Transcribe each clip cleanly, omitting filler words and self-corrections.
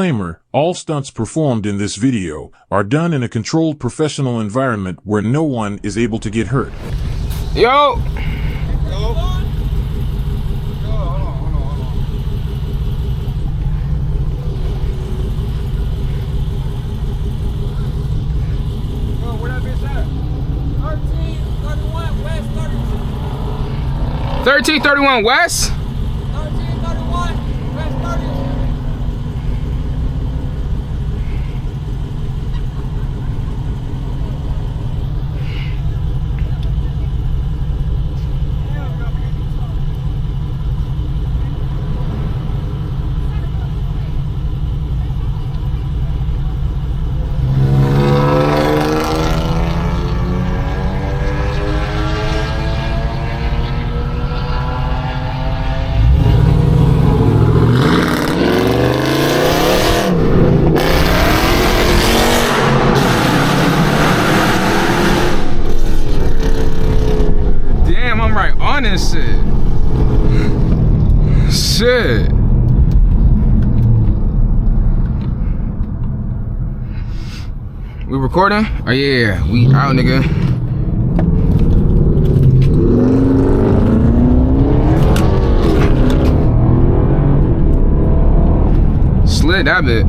Disclaimer, all stunts performed in this video are done in a controlled professional environment where no one is able to get hurt. Yo! Where that bitch at? 1331 West 1331 West? 1331 West 30. This shit. We recording? Oh yeah, we out, nigga. Slid that bit.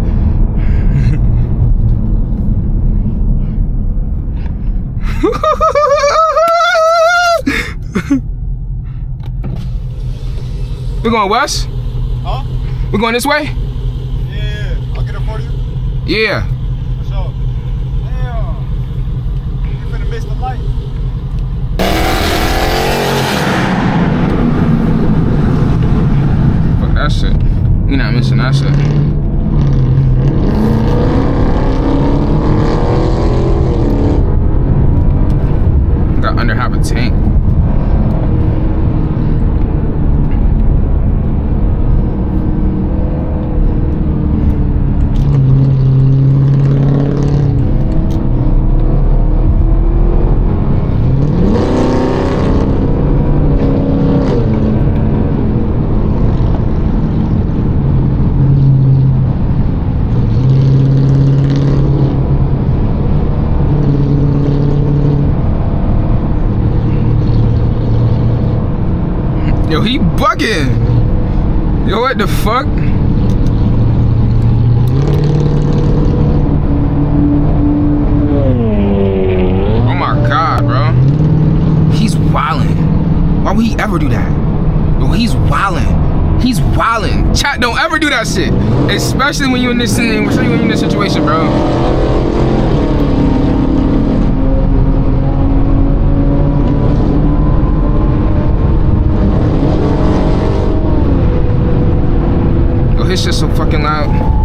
We going west? Huh? We going this way? Yeah, I'll get it for you. Yeah. For sure. Damn. You finna miss the light. Fuck that shit. We not missing that shit. Got under half a tank. Yo, he bugging. Yo, what the fuck? Oh my god, bro. He's wildin'. Why would he ever do that? Yo, he's wildin'. He's wildin'. Chat, don't ever do that shit. Especially when you're in this situation, bro. His shit's so fucking loud.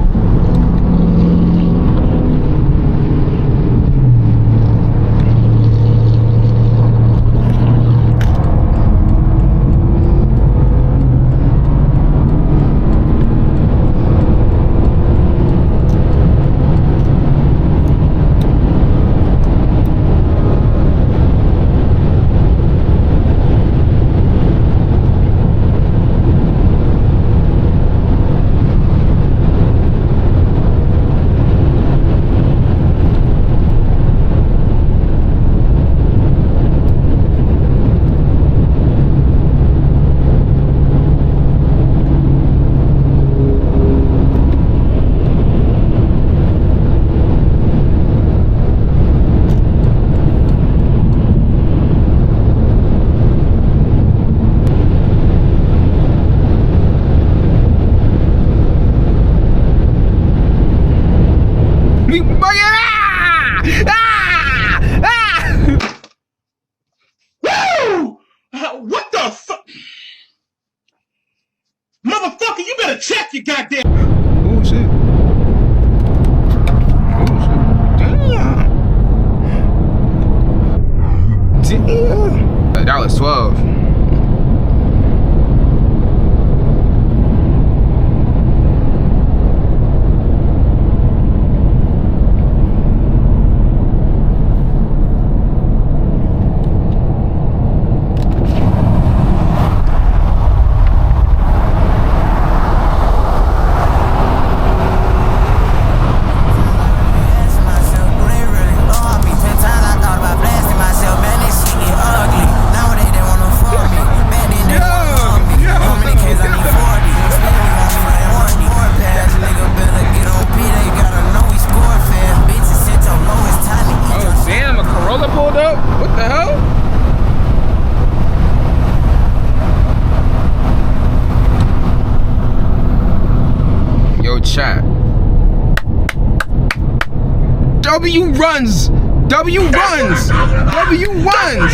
W runs. W runs. W runs.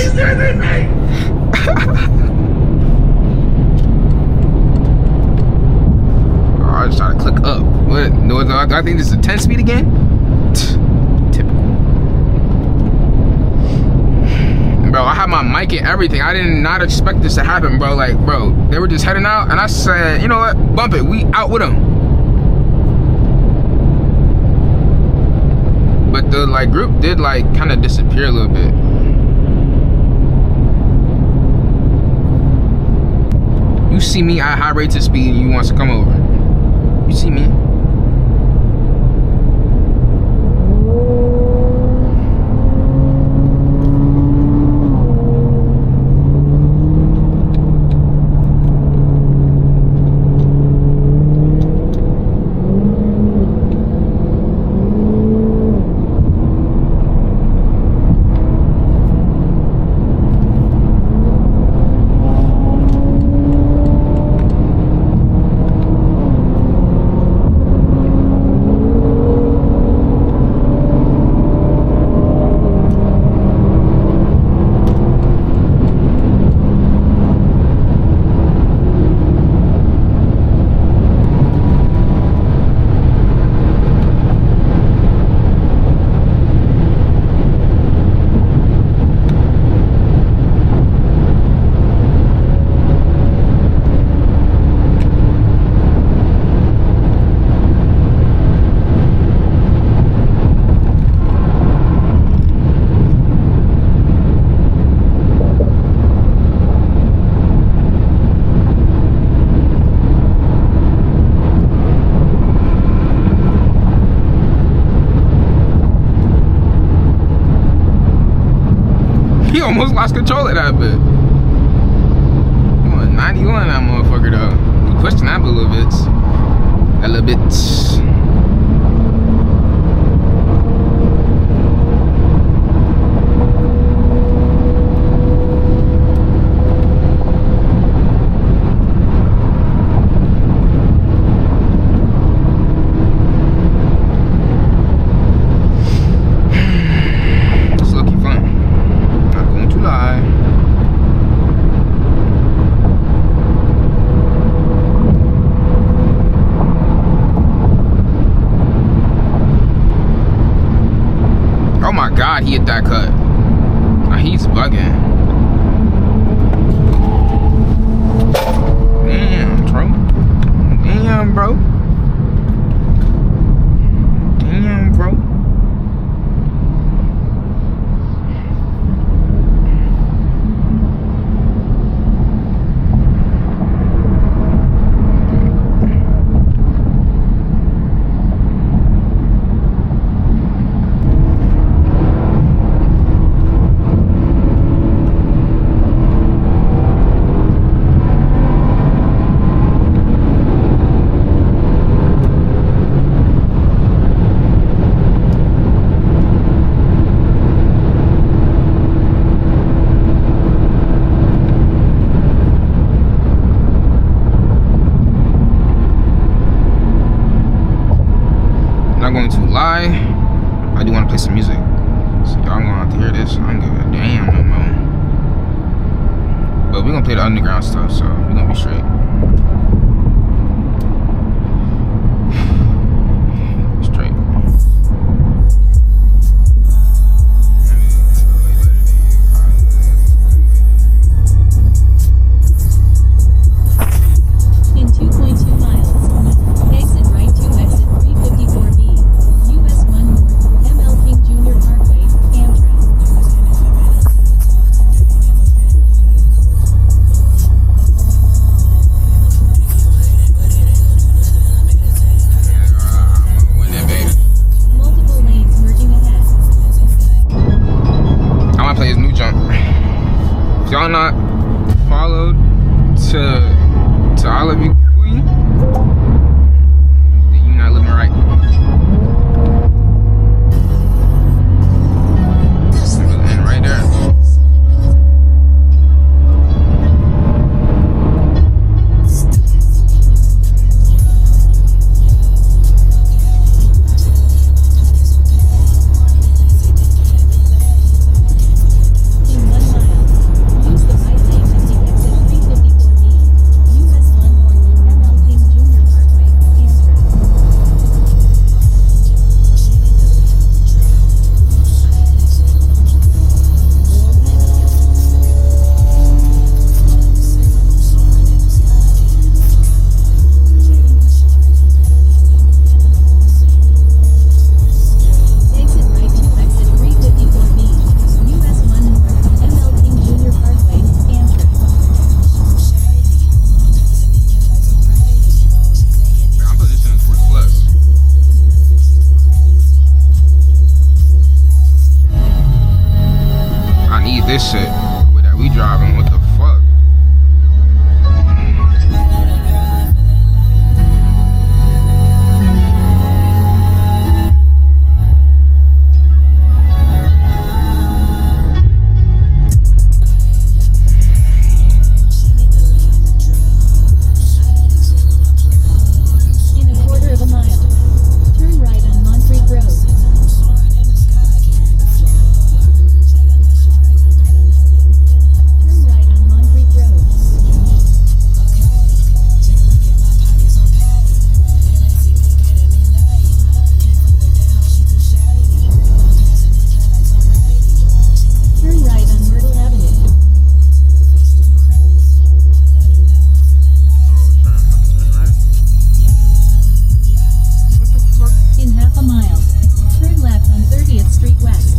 I just try to click up. What? No, do I think this is a 10 speed again? Typical. Bro, I had my mic and everything. I did not expect this to happen, bro. Like, bro, they were just heading out, and I said, you know what? Bump it. We out with them. But the like group did like kind of disappear a little bit. You see me at high rates of speed, and you want to come over. You see me? He almost lost control of that bit. 91 that motherfucker though. He pushed that a little bit. A little bit. Oh my God, he hit that cut. He's bugging. Damn, bro. Damn, bro. Damn, bro. Not going to lie, I do want to play some music, so y'all gonna have to hear this. I don't give a damn no more. But we're gonna play the underground stuff, so we're gonna be straight. Straight. In 2.2 miles, exit right to exit 354B, US 1 North, ML King Jr. Parkway, Amtrak. this shit. The way that we driving, what the fuck? In a quarter of a mile, turn right on Montreat Road. Turn right on Montreat Road. Turn right on Myrtle Avenue. What the fuck? In half a mile, turn left on 30th Street West.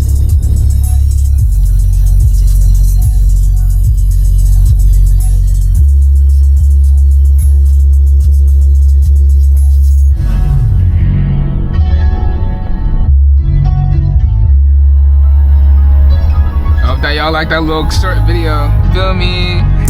I hope that y'all like that little short video. Feel me?